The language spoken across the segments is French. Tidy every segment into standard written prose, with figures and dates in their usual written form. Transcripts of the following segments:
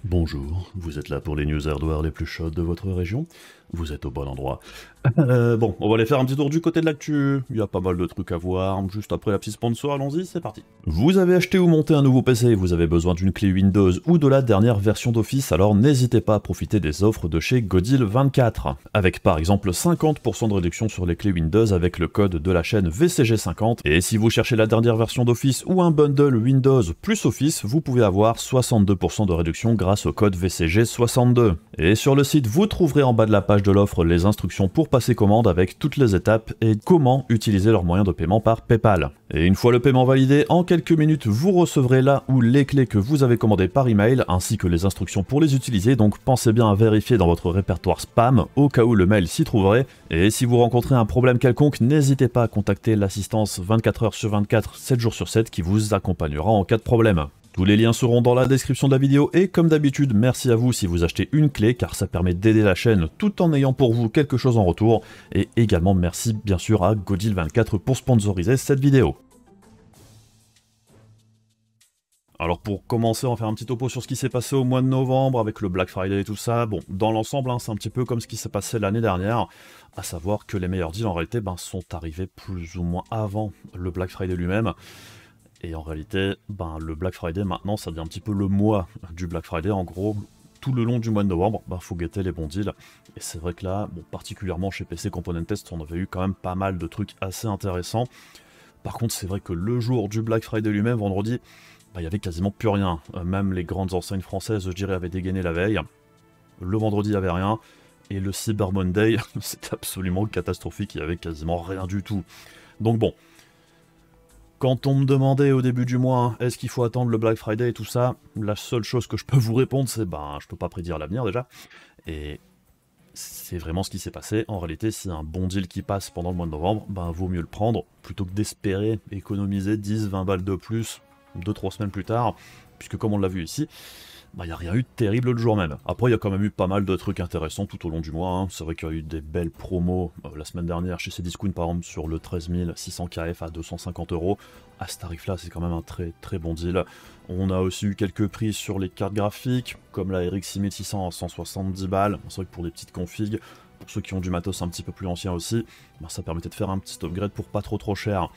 Bonjour, vous êtes là pour les news hardware les plus chaudes de votre région? Vous êtes au bon endroit. Bon, on va aller faire un petit tour du côté de l'actu. Il y a pas mal de trucs à voir. Juste après la petite sponsor, allons-y, c'est parti. Vous avez acheté ou monté un nouveau PC, vous avez besoin d'une clé Windows ou de la dernière version d'Office, alors n'hésitez pas à profiter des offres de chez Godil24. Avec par exemple 50% de réduction sur les clés Windows avec le code de la chaîne VCG50. Et si vous cherchez la dernière version d'Office ou un bundle Windows plus Office, vous pouvez avoir 62% de réduction grâce au code VCG62. Et sur le site, vous trouverez en bas de la page de l'offre les instructions pour passer commande avec toutes les étapes et comment utiliser leur moyen de paiement par PayPal. Et une fois le paiement validé, en quelques minutes, vous recevrez là où les clés que vous avez commandées par email ainsi que les instructions pour les utiliser, donc pensez bien à vérifier dans votre répertoire spam au cas où le mail s'y trouverait. Et si vous rencontrez un problème quelconque, n'hésitez pas à contacter l'assistance 24 heures sur 24, 7 jours sur 7 qui vous accompagnera en cas de problème. Tous les liens seront dans la description de la vidéo et comme d'habitude, merci à vous si vous achetez une clé car ça permet d'aider la chaîne tout en ayant pour vous quelque chose en retour. Et également merci bien sûr à Godil24 pour sponsoriser cette vidéo. Alors pour commencer, on va faire un petit topo sur ce qui s'est passé au mois de novembre avec le Black Friday et tout ça. Bon, dans l'ensemble, c'est un petit peu comme ce qui s'est passé l'année dernière, à savoir que les meilleurs deals en réalité sont arrivés plus ou moins avant le Black Friday lui-même. Et en réalité, le Black Friday maintenant, ça devient un petit peu le mois du Black Friday. En gros, tout le long du mois de novembre, faut guetter les bons deals. Et c'est vrai que là, particulièrement chez PC Component Test, on avait eu quand même pas mal de trucs assez intéressants. Par contre, c'est vrai que le jour du Black Friday lui-même, vendredi, il y avait quasiment plus rien. Même les grandes enseignes françaises, je dirais, avaient dégainé la veille. Le vendredi, il n'y avait rien. Et le Cyber Monday, c'était absolument catastrophique, il n'y avait quasiment rien du tout. Donc bon. Quand on me demandait au début du mois, est-ce qu'il faut attendre le Black Friday et tout ça, la seule chose que je peux vous répondre, c'est je peux pas prédire l'avenir déjà. Et c'est vraiment ce qui s'est passé. En réalité, si un bon deal qui passe pendant le mois de novembre, vaut mieux le prendre, plutôt que d'espérer économiser 10-20 balles de plus 2-3 semaines plus tard, puisque comme on l'a vu ici, il n'y a rien eu de terrible le jour même. Après, il y a quand même eu pas mal de trucs intéressants tout au long du mois. C'est vrai qu'il y a eu des belles promos la semaine dernière chez Cdiscount, par exemple, sur le 13600 KF à 250 €. À ce tarif-là, c'est quand même un très très bon deal. On a aussi eu quelques prix sur les cartes graphiques, comme la RX 6600 à 170 balles. C'est vrai que pour des petites configs, pour ceux qui ont du matos un petit peu plus ancien aussi, ça permettait de faire un petit upgrade pour pas trop cher.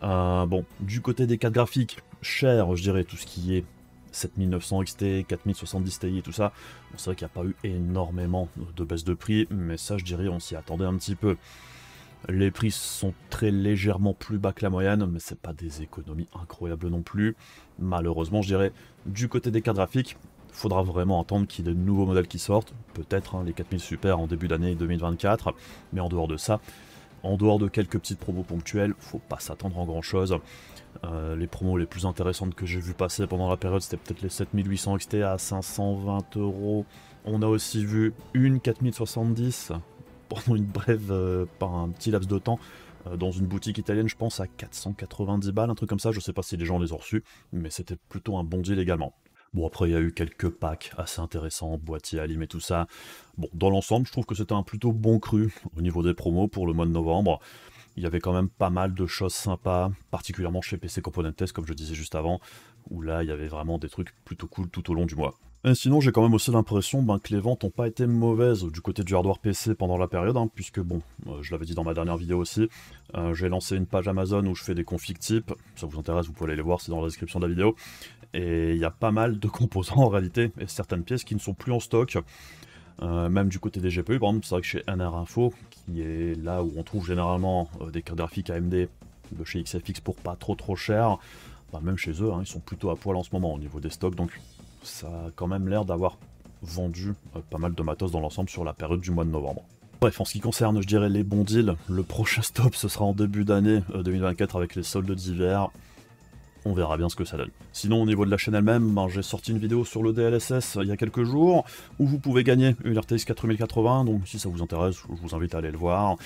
Bon, du côté des cartes graphiques, cher, je dirais, tout ce qui est 7900 XT, 4070 Ti et tout ça, c'est vrai qu'il n'y a pas eu énormément de baisse de prix, mais ça je dirais on s'y attendait un petit peu. Les prix sont très légèrement plus bas que la moyenne, mais c'est pas des économies incroyables non plus. Malheureusement, je dirais, du côté des cartes graphiques, il faudra vraiment attendre qu'il y ait de nouveaux modèles qui sortent, peut-être les 4000 Super en début d'année 2024, mais en dehors de ça, en dehors de quelques petites promos ponctuelles, faut pas s'attendre en grand chose. Les promos les plus intéressantes que j'ai vu passer pendant la période, c'était peut-être les 7800 XT à 520 €. On a aussi vu une 4070 pendant une brève, par un petit laps de temps, dans une boutique italienne, je pense à 490 balles, un truc comme ça. Je sais pas si les gens les ont reçus, mais c'était plutôt un bon deal également. Bon, après, il y a eu quelques packs assez intéressants, boîtiers, alim et tout ça. Bon, dans l'ensemble, je trouve que c'était un plutôt bon cru au niveau des promos pour le mois de novembre. Il y avait quand même pas mal de choses sympas, particulièrement chez PC Component Test, comme je disais juste avant, où là, il y avait vraiment des trucs plutôt cool tout au long du mois. Et sinon, j'ai quand même aussi l'impression que les ventes n'ont pas été mauvaises du côté du hardware PC pendant la période, puisque je l'avais dit dans ma dernière vidéo aussi, j'ai lancé une page Amazon où je fais des configs types, ça vous intéresse, vous pouvez aller les voir, c'est dans la description de la vidéo, et il y a pas mal de composants en réalité, et certaines pièces qui ne sont plus en stock. Même du côté des GPU, par exemple, c'est vrai que chez NR Info, qui est là où on trouve généralement des cartes graphiques AMD de chez XFX pour pas trop cher, même chez eux, ils sont plutôt à poil en ce moment au niveau des stocks, donc ça a quand même l'air d'avoir vendu pas mal de matos dans l'ensemble sur la période du mois de novembre. Bref, en ce qui concerne, je dirais, les bons deals, le prochain stop, ce sera en début d'année 2024 avec les soldes d'hiver. On verra bien ce que ça donne. Sinon, au niveau de la chaîne elle-même, j'ai sorti une vidéo sur le DLSS il y a quelques jours, où vous pouvez gagner une RTX 4080, donc si ça vous intéresse, je vous invite à aller le voir.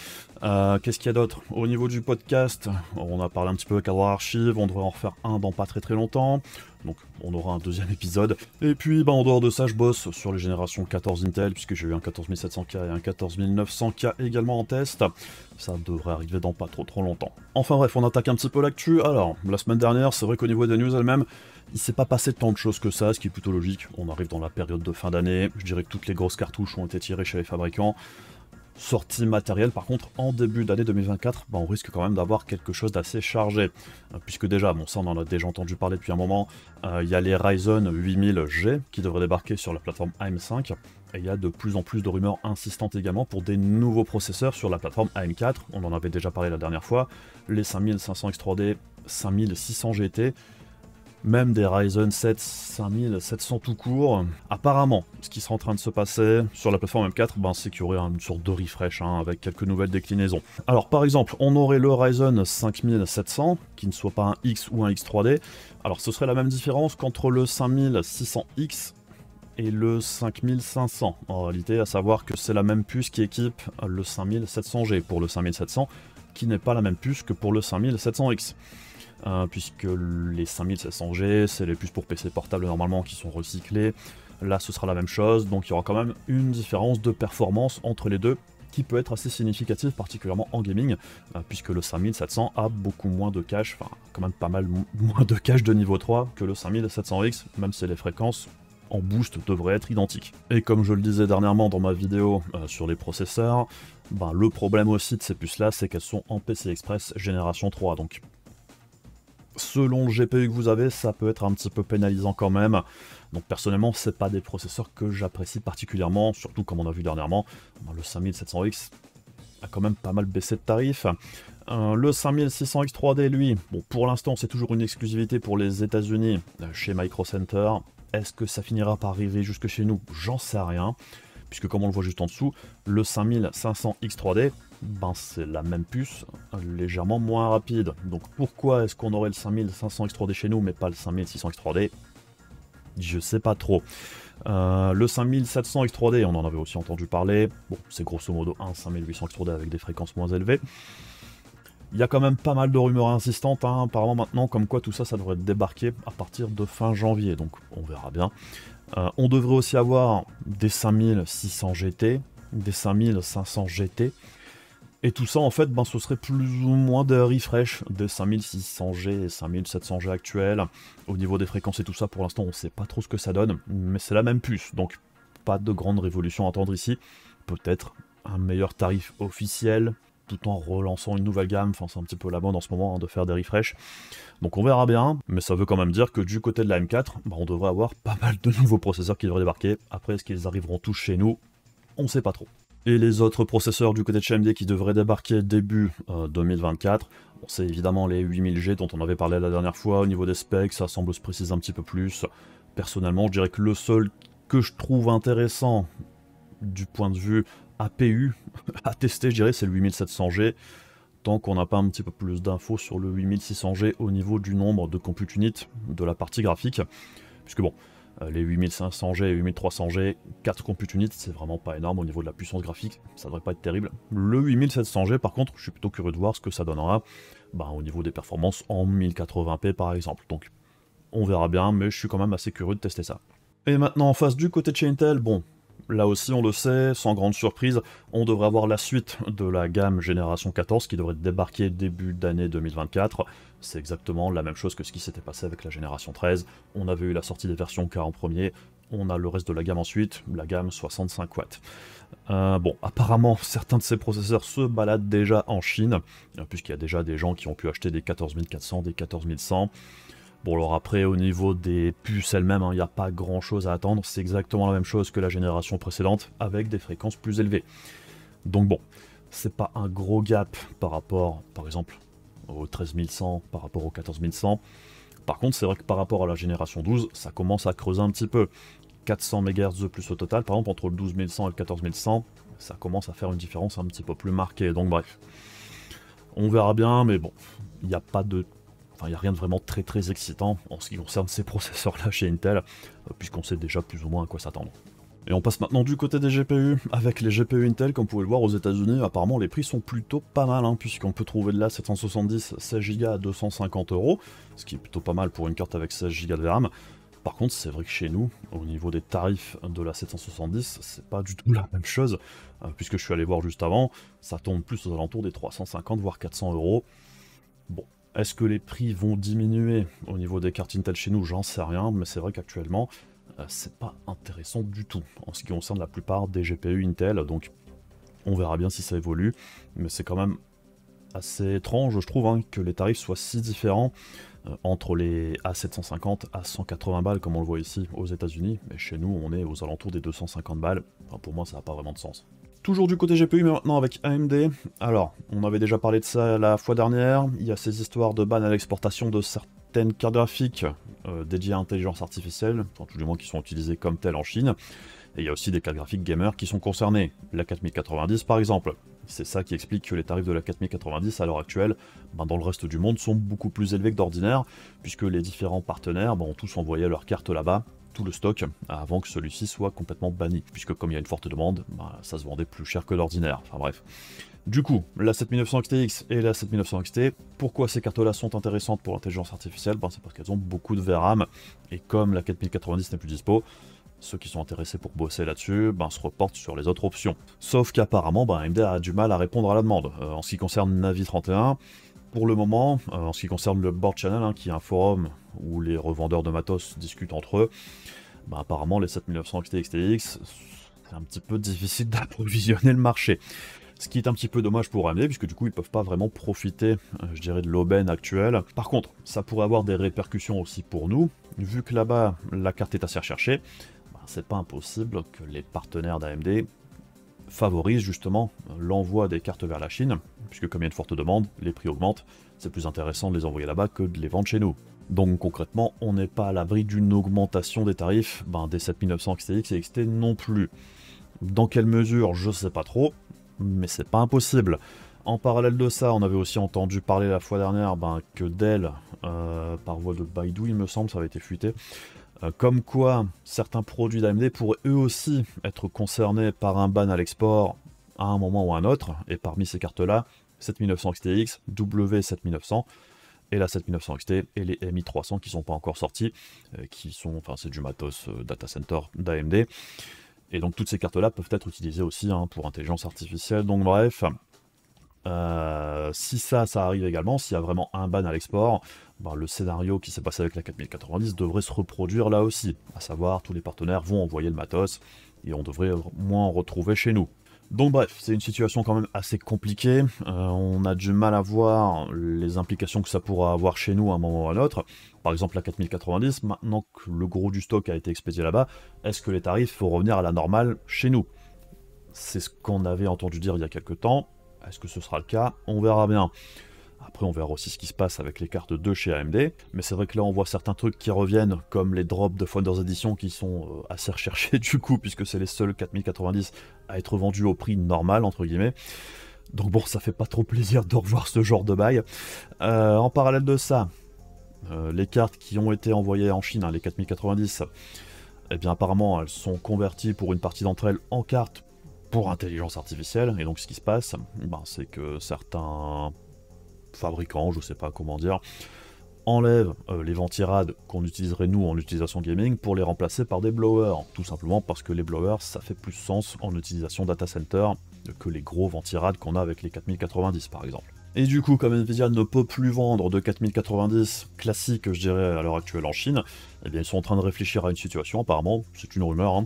Qu'est-ce qu'il y a d'autre? Au niveau du podcast, on a parlé un petit peu de cadre archive, on devrait en refaire un dans pas très longtemps. donc on aura un deuxième épisode. Et puis en dehors de ça, je bosse sur les générations 14 Intel, puisque j'ai eu un 14700K et un 14900K également en test. Ça devrait arriver dans pas trop longtemps. Enfin bref, on attaque un petit peu l'actu. Alors, la semaine dernière, c'est vrai qu'au niveau des news elles-mêmes, il s'est pas passé tant de choses que ça, ce qui est plutôt logique. On arrive dans la période de fin d'année, je dirais que toutes les grosses cartouches ont été tirées chez les fabricants. Sortie matérielle, par contre, en début d'année 2024, on risque quand même d'avoir quelque chose d'assez chargé. Puisque déjà, bon ça on en a déjà entendu parler depuis un moment, il y a les Ryzen 8000G qui devraient débarquer sur la plateforme AM5, et il y a de plus en plus de rumeurs insistantes également pour des nouveaux processeurs sur la plateforme AM4, on en avait déjà parlé la dernière fois, les 5500 X3D, 5600 GT, même des Ryzen 7 5700 tout court. Apparemment, ce qui sera en train de se passer sur la plateforme M4, c'est qu'il y aurait une sorte de refresh avec quelques nouvelles déclinaisons. Alors par exemple, on aurait le Ryzen 5700, qui ne soit pas un X ou un X3D. Alors ce serait la même différence qu'entre le 5600X et le 5500 en réalité, à savoir que c'est la même puce qui équipe le 5700G pour le 5700, qui n'est pas la même puce que pour le 5700X. Puisque les 5700G, c'est les puces pour PC portable normalement qui sont recyclées. Là, ce sera la même chose, donc il y aura quand même une différence de performance entre les deux qui peut être assez significative, particulièrement en gaming, puisque le 5700 a beaucoup moins de cache, enfin quand même pas mal moins de cache de niveau 3 que le 5700X, même si les fréquences en boost devraient être identiques. Et comme je le disais dernièrement dans ma vidéo sur les processeurs, le problème aussi de ces puces-là, c'est qu'elles sont en PCI Express génération 3, donc selon le GPU que vous avez, ça peut être un petit peu pénalisant quand même. Donc personnellement, c'est pas des processeurs que j'apprécie particulièrement, surtout comme on a vu dernièrement, le 5700X a quand même pas mal baissé de tarif. Le 5600X 3D, lui, bon, pour l'instant, c'est toujours une exclusivité pour les États-Unis chez Micro Center. Est-ce que ça finira par arriver jusque chez nous? J'en sais rien. Puisque comme on le voit juste en dessous, le 5500X 3D, c'est la même puce, légèrement moins rapide. Donc pourquoi est-ce qu'on aurait le 5500X 3D chez nous, mais pas le 5600X 3D? Je sais pas trop. Le 5700X 3D, on en avait aussi entendu parler. Bon, c'est grosso modo un 5800X 3D avec des fréquences moins élevées. Il y a quand même pas mal de rumeurs insistantes, apparemment maintenant, comme quoi tout ça, ça devrait débarquer à partir de fin janvier, donc on verra bien. On devrait aussi avoir des 5600 GT, des 5500 GT, et tout ça en fait, ce serait plus ou moins des refresh des 5600G et 5700G actuels. Au niveau des fréquences et tout ça, pour l'instant on sait pas trop ce que ça donne, mais c'est la même puce, donc pas de grande révolution à attendre ici. Peut-être un meilleur tarif officiel, tout en relançant une nouvelle gamme, enfin c'est un petit peu la mode en ce moment de faire des refresh. Donc on verra bien, mais ça veut quand même dire que du côté de la M4, on devrait avoir pas mal de nouveaux processeurs qui devraient débarquer. Après, est-ce qu'ils arriveront tous chez nous? On sait pas trop. Et les autres processeurs du côté de chez AMD qui devraient débarquer début 2024, c'est évidemment les 8000G dont on avait parlé la dernière fois. Au niveau des specs, ça semble se préciser un petit peu plus. Personnellement, je dirais que le seul que je trouve intéressant du point de vue APU à tester, je dirais, c'est le 8700G. Tant qu'on n'a pas un petit peu plus d'infos sur le 8600G au niveau du nombre de compute units de la partie graphique. Puisque bon, les 8500G et 8300G, 4 compute units, c'est vraiment pas énorme au niveau de la puissance graphique, ça devrait pas être terrible. Le 8700G par contre, je suis plutôt curieux de voir ce que ça donnera au niveau des performances en 1080p par exemple. Donc on verra bien, mais je suis quand même assez curieux de tester ça. Et maintenant en face du côté de chez Intel, bon, là aussi on le sait, sans grande surprise, on devrait avoir la suite de la gamme génération 14 qui devrait débarquer début d'année 2024. C'est exactement la même chose que ce qui s'était passé avec la génération 13. On avait eu la sortie des versions K en premier, on a le reste de la gamme ensuite, la gamme 65 watts. Bon, apparemment certains de ces processeurs se baladent déjà en Chine, puisqu'il y a déjà des gens qui ont pu acheter des 14400, des 14100. Bon alors après au niveau des puces elles-mêmes, il n'y a pas grand chose à attendre, c'est exactement la même chose que la génération précédente avec des fréquences plus élevées. Donc bon, c'est pas un gros gap par rapport par exemple au 13100, par rapport au 14100. Par contre c'est vrai que par rapport à la génération 12, ça commence à creuser un petit peu. 400 MHz de plus au total, par exemple entre le 12100 et le 14100, ça commence à faire une différence un petit peu plus marquée, donc bref. On verra bien, mais bon, il n'y a pas de... Enfin, il n'y a rien de vraiment très excitant en ce qui concerne ces processeurs-là chez Intel, puisqu'on sait déjà plus ou moins à quoi s'attendre. Et on passe maintenant du côté des GPU, avec les GPU Intel, comme vous pouvez le voir aux États-Unis, apparemment les prix sont plutôt pas mal, hein, puisqu'on peut trouver de la 770 16 Go à 250 €, ce qui est plutôt pas mal pour une carte avec 16 Go de RAM. Par contre, c'est vrai que chez nous, au niveau des tarifs de la 770, c'est pas du tout la même chose, puisque je suis allé voir juste avant, ça tombe plus aux alentours des 350 voire 400 €. Bon, est-ce que les prix vont diminuer au niveau des cartes Intel chez nous? J'en sais rien, mais c'est vrai qu'actuellement, c'est pas intéressant du tout en ce qui concerne la plupart des GPU Intel, donc on verra bien si ça évolue, mais c'est quand même assez étrange, je trouve, hein, que les tarifs soient si différents entre les A750 à 180 balles, comme on le voit ici aux États-Unis, mais chez nous, on est aux alentours des 250 balles. Enfin, pour moi, ça n'a pas vraiment de sens. Toujours du côté GPU, mais maintenant avec AMD. Alors, on avait déjà parlé de ça la fois dernière. Il y a ces histoires de ban à l'exportation de certaines cartes graphiques dédiées à l'intelligence artificielle, enfin, tout du moins qui sont utilisées comme telles en Chine. Et il y a aussi des cartes graphiques gamers qui sont concernées. La 4090 par exemple. C'est ça qui explique que les tarifs de la 4090 à l'heure actuelle, dans le reste du monde, sont beaucoup plus élevés que d'ordinaire, puisque les différents partenaires ont tous envoyé leurs cartes là-bas, tout le stock, avant que celui-ci soit complètement banni, puisque comme il y a une forte demande, ça se vendait plus cher que d'ordinaire. Enfin bref. Du coup, la 7900 XTX et la 7900 XT, pourquoi ces cartes-là sont intéressantes pour l'intelligence artificielle? C'est parce qu'elles ont beaucoup de VRAM, et comme la 4090 n'est plus dispo, ceux qui sont intéressés pour bosser là-dessus se reportent sur les autres options. Sauf qu'apparemment, AMD a du mal à répondre à la demande. En ce qui concerne Navi 31, pour le moment, en ce qui concerne le Board Channel, qui est un forum où les revendeurs de matos discutent entre eux, apparemment les 7900 XT et XTX, c'est un petit peu difficile d'approvisionner le marché. Ce qui est un petit peu dommage pour AMD, puisque du coup ils peuvent pas vraiment profiter, je dirais, de l'aubaine actuelle. Par contre, ça pourrait avoir des répercussions aussi pour nous, vu que là-bas la carte est assez recherchée. C'est pas impossible que les partenaires d'AMD favorisent justement l'envoi des cartes vers la Chine, puisque comme il y a une forte demande, les prix augmentent, c'est plus intéressant de les envoyer là-bas que de les vendre chez nous. Donc concrètement, on n'est pas à l'abri d'une augmentation des tarifs des 7900 XTX et XT non plus. Dans quelle mesure, je sais pas trop, mais c'est pas impossible. En parallèle de ça, on avait aussi entendu parler la fois dernière que Dell, par voie de Baidu il me semble, ça avait été fuité, comme quoi certains produits d'AMD pourraient eux aussi être concernés par un ban à l'export à un moment ou à un autre, et parmi ces cartes-là, 7900 XTX, W7900, et la 7900 XT et les MI300 qui sont pas encore sortis, c'est du matos data center d'AMD, et donc toutes ces cartes-là peuvent être utilisées aussi pour intelligence artificielle, donc bref... si ça arrive également, s'il y a vraiment un ban à l'export, le scénario qui s'est passé avec la 4090 devrait se reproduire là aussi, à savoir tous les partenaires vont envoyer le matos et on devrait moins en retrouver chez nous. Donc bref, c'est une situation quand même assez compliquée, on a du mal à voir les implications que ça pourra avoir chez nous à un moment ou à un autre. Par exemple la 4090, maintenant que le gros du stock a été expédié là-bas, est-ce que les tarifs vont revenir à la normale chez nous? C'est ce qu'on avait entendu dire il y a quelques temps. Est-ce que ce sera le cas? On verra bien. Après, on verra aussi ce qui se passe avec les cartes de chez AMD. Mais c'est vrai que là, on voit certains trucs qui reviennent, comme les drops de Founders Edition qui sont assez recherchés du coup, puisque c'est les seuls 4090 à être vendus au prix normal, entre guillemets. Donc bon, ça fait pas trop plaisir de revoir ce genre de bail. En parallèle de ça, les cartes qui ont été envoyées en Chine, les 4090, apparemment, elles sont converties pour une partie d'entre elles en cartes pour intelligence artificielle, et donc ce qui se passe, c'est que certains fabricants, je sais pas comment dire, enlèvent les ventirades qu'on utiliserait nous en utilisation gaming pour les remplacer par des blowers, tout simplement parce que les blowers ça fait plus sens en utilisation data center que les gros ventirades qu'on a avec les 4090 par exemple. Et du coup, comme Nvidia ne peut plus vendre de 4090 classiques, je dirais, à l'heure actuelle en Chine, ils sont en train de réfléchir à une situation, apparemment, c'est une rumeur,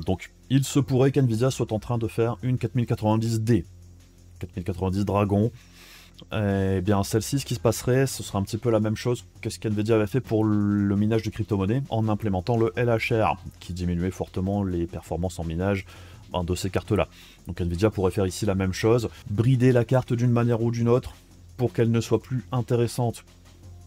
donc il se pourrait qu'Nvidia soit en train de faire une 4090D, 4090 Dragon. Et bien celle-ci, ce qui se passerait, ce serait un petit peu la même chose que ce qu'Nvidia avait fait pour le minage de crypto-monnaies en implémentant le LHR, qui diminuait fortement les performances en minage de ces cartes-là. Donc Nvidia pourrait faire ici la même chose, brider la carte d'une manière ou d'une autre pour qu'elle ne soit plus intéressante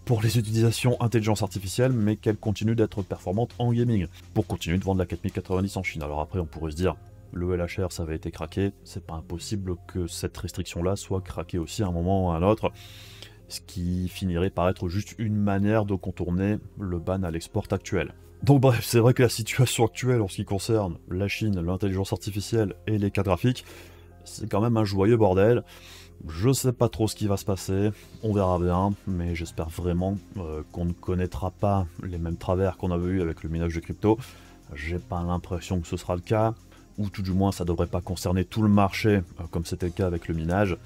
pour les utilisations intelligence artificielle, mais qu'elle continue d'être performante en gaming, pour continuer de vendre la 4090 en Chine. Alors après, on pourrait se dire, le LHR, ça avait été craqué, c'est pas impossible que cette restriction-là soit craquée aussi à un moment ou à un autre, ce qui finirait par être juste une manière de contourner le ban à l'export actuel. Donc bref, c'est vrai que la situation actuelle en ce qui concerne la Chine, l'intelligence artificielle et les cartes graphiques, c'est quand même un joyeux bordel. Je sais pas trop ce qui va se passer, on verra bien, mais j'espère vraiment qu'on ne connaîtra pas les mêmes travers qu'on avait eu avec le minage de crypto. J'ai pas l'impression que ce sera le cas, ou tout du moins ça devrait pas concerner tout le marché comme c'était le cas avec le minage.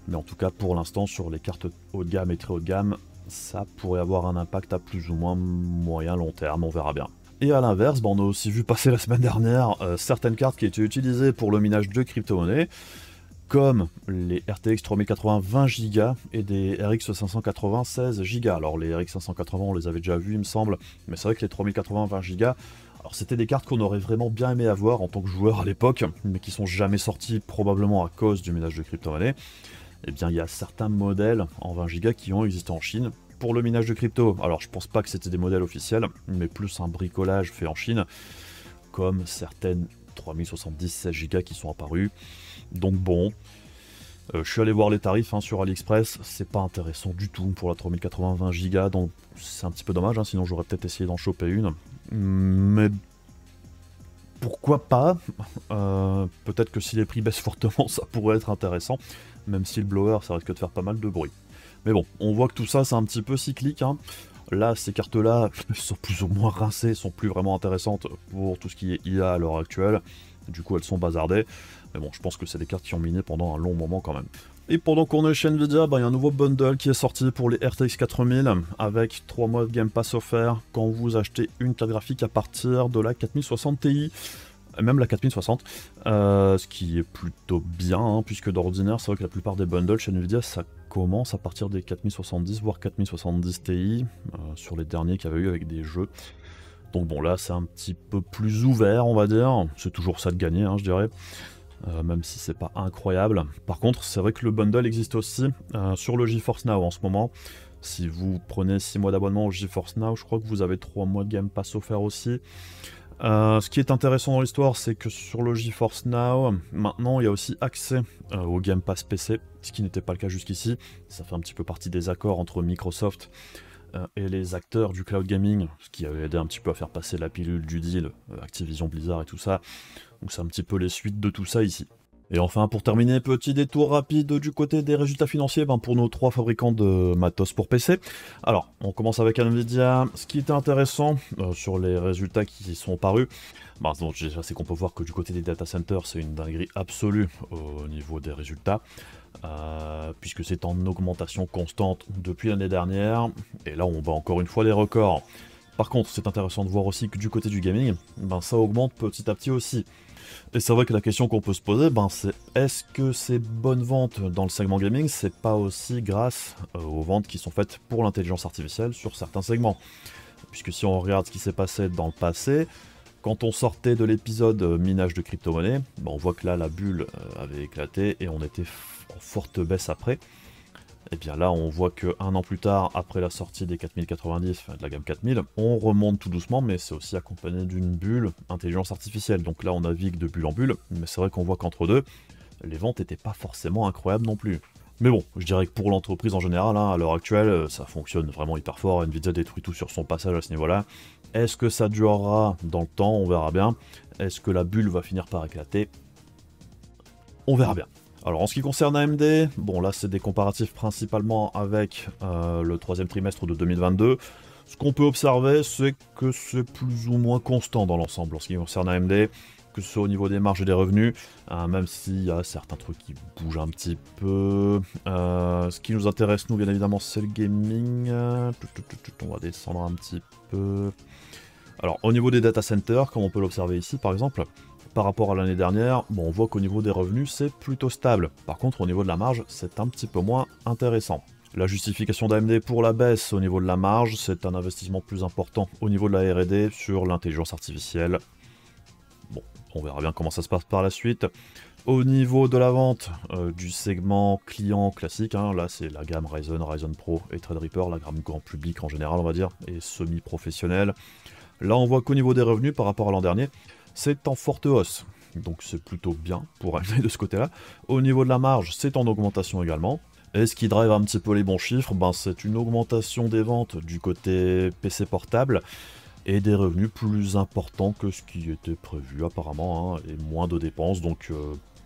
Mais en tout cas pour l'instant sur les cartes haut de gamme et très haut de gamme, ça pourrait avoir un impact à plus ou moins moyen long terme, on verra bien. Et à l'inverse, on a aussi vu passer la semaine dernière certaines cartes qui étaient utilisées pour le minage de crypto-monnaies, comme les RTX 3080 20 Go et des RX 580 16 Go. Alors les RX 580 on les avait déjà vus il me semble, mais c'est vrai que les 3080 20 Go, alors c'était des cartes qu'on aurait vraiment bien aimé avoir en tant que joueur à l'époque, mais qui sont jamais sorties probablement à cause du minage de crypto-monnaie. Eh bien il y a certains modèles en 20 Go qui ont existé en Chine pour le minage de crypto. Alors je pense pas que c'était des modèles officiels, mais plus un bricolage fait en Chine, comme certaines 3070 16 Go qui sont apparues. Donc bon, je suis allé voir les tarifs sur AliExpress, c'est pas intéressant du tout pour la 3080 20 Go, donc c'est un petit peu dommage, sinon j'aurais peut-être essayé d'en choper une. Mais pourquoi pas, peut-être que si les prix baissent fortement, ça pourrait être intéressant, même si le blower, ça risque de faire pas mal de bruit. Mais bon, on voit que tout ça, c'est un petit peu cyclique. Là, ces cartes-là sont plus ou moins rincées, sont plus vraiment intéressantes pour tout ce qui est IA à l'heure actuelle. Du coup, elles sont bazardées. Mais bon, je pense que c'est des cartes qui ont miné pendant un long moment quand même. Et pendant qu'on est chez Nvidia, il y a un nouveau bundle qui est sorti pour les RTX 4000 avec 3 mois de Game Pass offerts quand vous achetez une carte graphique à partir de la 4060 Ti. Même la 4060, ce qui est plutôt bien, puisque d'ordinaire, c'est vrai que la plupart des bundles chez Nvidia, ça commence à partir des 4070, voire 4070 Ti, sur les derniers qu'il y avait eu avec des jeux. Donc bon, là, c'est un petit peu plus ouvert, on va dire. C'est toujours ça de gagner, je dirais. Même si c'est pas incroyable. Par contre, c'est vrai que le bundle existe aussi sur le GeForce Now en ce moment. Si vous prenez 6 mois d'abonnement au GeForce Now, je crois que vous avez 3 mois de Game Pass offert aussi. Ce qui est intéressant dans l'histoire, c'est que sur le GeForce Now, maintenant il y a aussi accès au Game Pass PC, ce qui n'était pas le cas jusqu'ici. Ça fait un petit peu partie des accords entre Microsoft et les acteurs du cloud gaming, ce qui avait aidé un petit peu à faire passer la pilule du deal, Activision Blizzard et tout ça. Donc c'est un petit peu les suites de tout ça ici. Et enfin, pour terminer, petit détour rapide du côté des résultats financiers pour nos 3 fabricants de matos pour PC. Alors, on commence avec Nvidia. Ce qui était intéressant sur les résultats qui sont parus, donc déjà c'est qu'on peut voir que du côté des data centers, c'est une dinguerie absolue au niveau des résultats, puisque c'est en augmentation constante depuis l'année dernière, et là on bat encore une fois les records. Par contre, c'est intéressant de voir aussi que du côté du gaming, ça augmente petit à petit aussi. Et c'est vrai que la question qu'on peut se poser, c'est est-ce que ces bonnes ventes dans le segment gaming, c'est pas aussi grâce aux ventes qui sont faites pour l'intelligence artificielle sur certains segments? Puisque si on regarde ce qui s'est passé dans le passé, quand on sortait de l'épisode minage de crypto-monnaie, on voit que là la bulle avait éclaté et on était en forte baisse après. Et bien là, on voit que un an plus tard, après la sortie des 4090, de la gamme 4000, on remonte tout doucement, mais c'est aussi accompagné d'une bulle intelligence artificielle. Donc là, on navigue de bulle en bulle, mais c'est vrai qu'on voit qu'entre deux, les ventes n'étaient pas forcément incroyables non plus. Mais bon, je dirais que pour l'entreprise en général, à l'heure actuelle, ça fonctionne vraiment hyper fort. Nvidia détruit tout sur son passage à ce niveau-là. Est-ce que ça durera dans le temps? On verra bien. Est-ce que la bulle va finir par éclater? On verra bien. Alors en ce qui concerne AMD, là c'est des comparatifs principalement avec le 3e trimestre de 2022. Ce qu'on peut observer, c'est que c'est plus ou moins constant dans l'ensemble en ce qui concerne AMD, que ce soit au niveau des marges et des revenus, même s'il y a certains trucs qui bougent un petit peu. Ce qui nous intéresse nous bien évidemment c'est le gaming. On va descendre un petit peu. Alors au niveau des data centers, comme on peut l'observer ici par exemple, par rapport à l'année dernière, on voit qu'au niveau des revenus, c'est plutôt stable. Par contre, au niveau de la marge, c'est un petit peu moins intéressant. La justification d'AMD pour la baisse au niveau de la marge, c'est un investissement plus important au niveau de la R&D sur l'intelligence artificielle. Bon, on verra bien comment ça se passe par la suite. Au niveau de la vente du segment client classique, là c'est la gamme Ryzen, Ryzen Pro et Threadripper, la gamme grand public en général on va dire, et semi-professionnel. Là on voit qu'au niveau des revenus par rapport à l'an dernier, c'est en forte hausse, donc c'est plutôt bien pour aller de ce côté-là. Au niveau de la marge, c'est en augmentation également. Et ce qui drive un petit peu les bons chiffres, c'est une augmentation des ventes du côté PC portable, et des revenus plus importants que ce qui était prévu apparemment, hein, et moins de dépenses, donc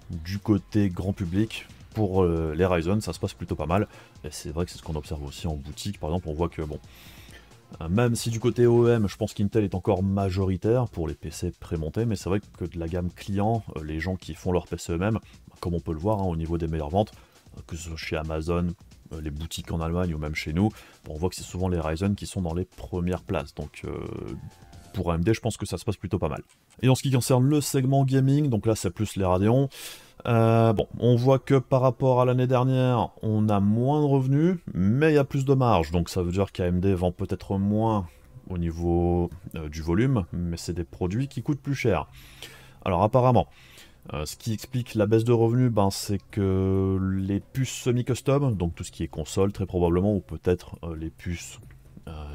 du côté grand public, pour les Ryzen, ça se passe plutôt pas mal, et c'est vrai que c'est ce qu'on observe aussi en boutique. Par exemple, on voit que, bon, même si du côté OEM, je pense qu'Intel est encore majoritaire pour les PC prémontés, mais c'est vrai que de la gamme client, les gens qui font leur PC eux-mêmes, comme on peut le voir, hein, au niveau des meilleures ventes, que ce soit chez Amazon, les boutiques en Allemagne ou même chez nous, on voit que c'est souvent les Ryzen qui sont dans les premières places. Donc pour AMD, je pense que ça se passe plutôt pas mal. Et en ce qui concerne le segment gaming, donc là c'est plus les Radeon, bon, on voit que par rapport à l'année dernière, on a moins de revenus, mais il y a plus de marge, donc ça veut dire qu'AMD vend peut-être moins au niveau du volume, mais c'est des produits qui coûtent plus cher. Alors apparemment, ce qui explique la baisse de revenus, ben, c'est que les puces semi-custom, donc tout ce qui est console très probablement, ou peut-être les puces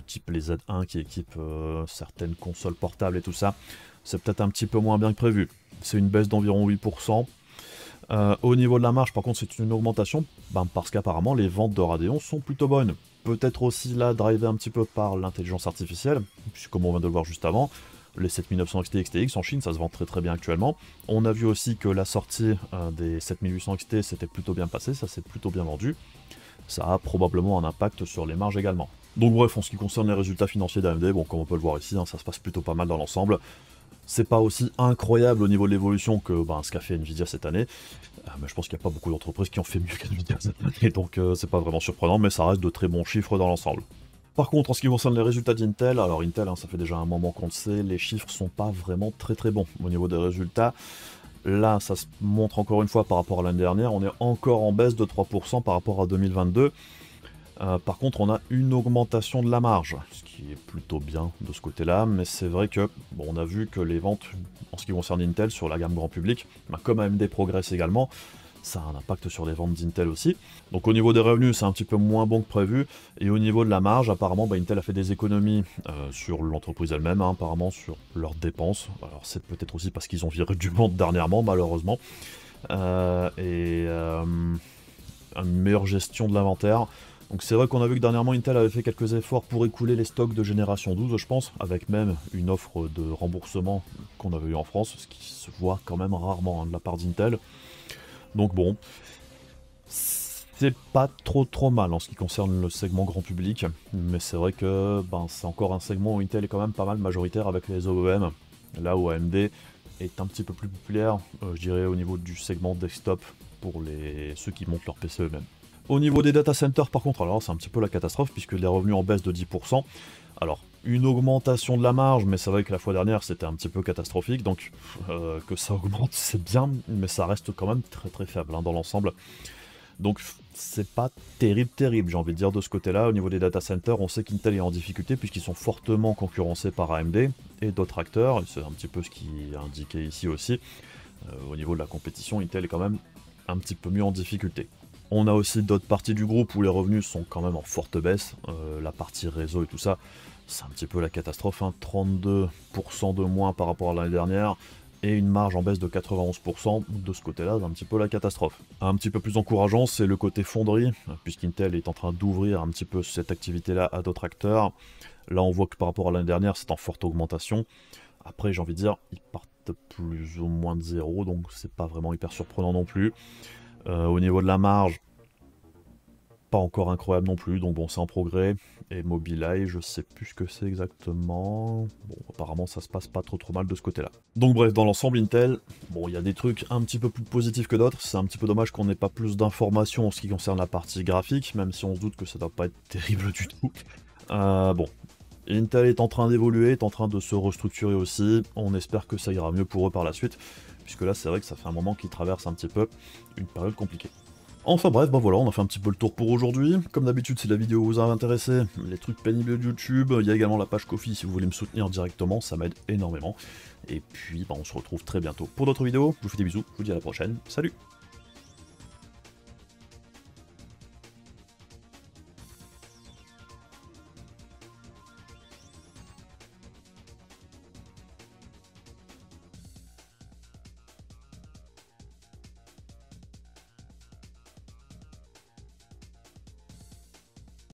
type les Z1 qui équipent certaines consoles portables et tout ça, c'est peut-être un petit peu moins bien que prévu. C'est une baisse d'environ 8%. Au niveau de la marge, par contre, c'est une augmentation, ben, parce qu'apparemment les ventes de Radeon sont plutôt bonnes. Peut-être aussi là, drivé un petit peu par l'intelligence artificielle, puisque comme on vient de le voir juste avant, les 7900 XT et XTX en Chine, ça se vend très très bien actuellement. On a vu aussi que la sortie des 7800 XT s'était plutôt bien passée, ça s'est plutôt bien vendu. Ça a probablement un impact sur les marges également. Donc bref, en ce qui concerne les résultats financiers d'AMD, bon, comme on peut le voir ici, hein, ça se passe plutôt pas mal dans l'ensemble. C'est pas aussi incroyable au niveau de l'évolution que ben, ce qu'a fait Nvidia cette année, mais je pense qu'il n'y a pas beaucoup d'entreprises qui ont fait mieux qu'Nvidia cette année, donc c'est pas vraiment surprenant, mais ça reste de très bons chiffres dans l'ensemble. Par contre, en ce qui concerne les résultats d'Intel, alors Intel, hein, ça fait déjà un moment qu'on le sait, les chiffres sont pas vraiment très bons au niveau des résultats. Là, ça se montre encore une fois par rapport à l'année dernière, on est encore en baisse de 3% par rapport à 2022. Par contre, on a une augmentation de la marge, ce qui est plutôt bien de ce côté-là, mais c'est vrai que, bon, on a vu que les ventes, en ce qui concerne Intel, sur la gamme grand public, comme AMD progresse également, ça a un impact sur les ventes d'Intel aussi. Donc au niveau des revenus, c'est un petit peu moins bon que prévu, et au niveau de la marge, apparemment, bah, Intel a fait des économies sur l'entreprise elle-même, hein, apparemment sur leurs dépenses. Alors c'est peut-être aussi parce qu'ils ont viré du monde dernièrement, malheureusement, et une meilleure gestion de l'inventaire. Donc c'est vrai qu'on a vu que dernièrement Intel avait fait quelques efforts pour écouler les stocks de génération 12, je pense, avec même une offre de remboursement qu'on avait eu en France, ce qui se voit quand même rarement, hein, de la part d'Intel. Donc bon, c'est pas trop mal en ce qui concerne le segment grand public, mais c'est vrai que ben, c'est encore un segment où Intel est quand même pas mal majoritaire avec les OEM, là où AMD est un petit peu plus populaire, je dirais au niveau du segment desktop pour ceux qui montent leur PC eux-mêmes. Au niveau des data centers, par contre, alors c'est un petit peu la catastrophe, puisque les revenus en baisse de 10%. Alors, une augmentation de la marge, mais c'est vrai que la fois dernière, c'était un petit peu catastrophique, donc que ça augmente, c'est bien, mais ça reste quand même très faible, hein, dans l'ensemble. Donc, c'est pas terrible, j'ai envie de dire, de ce côté-là. Au niveau des data centers, on sait qu'Intel est en difficulté, puisqu'ils sont fortement concurrencés par AMD et d'autres acteurs, et c'est un petit peu ce qui est indiqué ici aussi. Au niveau de la compétition, Intel est quand même un petit peu mieux en difficulté. On a aussi d'autres parties du groupe où les revenus sont quand même en forte baisse, la partie réseau et tout ça, c'est un petit peu la catastrophe, hein. 32% de moins par rapport à l'année dernière, et une marge en baisse de 91%, de ce côté-là, c'est un petit peu la catastrophe. Un petit peu plus encourageant, c'est le côté fonderie, puisqu'Intel est en train d'ouvrir un petit peu cette activité-là à d'autres acteurs. Là, on voit que par rapport à l'année dernière, c'est en forte augmentation. Après, j'ai envie de dire, ils partent plus ou moins de zéro, donc c'est pas vraiment hyper surprenant non plus. Au niveau de la marge, pas encore incroyable non plus, donc bon, c'est en progrès. Et Mobileye, je sais plus ce que c'est exactement. Bon, apparemment, ça se passe pas trop mal de ce côté-là. Donc bref, dans l'ensemble, Intel, bon, il y a des trucs un petit peu plus positifs que d'autres. C'est un petit peu dommage qu'on n'ait pas plus d'informations en ce qui concerne la partie graphique, même si on se doute que ça doit pas être terrible du tout. Bon, Intel est en train d'évoluer, est en train de se restructurer aussi. On espère que ça ira mieux pour eux par la suite, puisque là, c'est vrai que ça fait un moment qu'ils traversent un petit peu une période compliquée. Enfin bref, bah voilà, on a fait un petit peu le tour pour aujourd'hui. Comme d'habitude, si la vidéo vous a intéressé, les trucs pénibles de YouTube, il y a également la page Ko-fi si vous voulez me soutenir directement, ça m'aide énormément. Et puis, bah, on se retrouve très bientôt pour d'autres vidéos. Je vous fais des bisous, je vous dis à la prochaine, salut!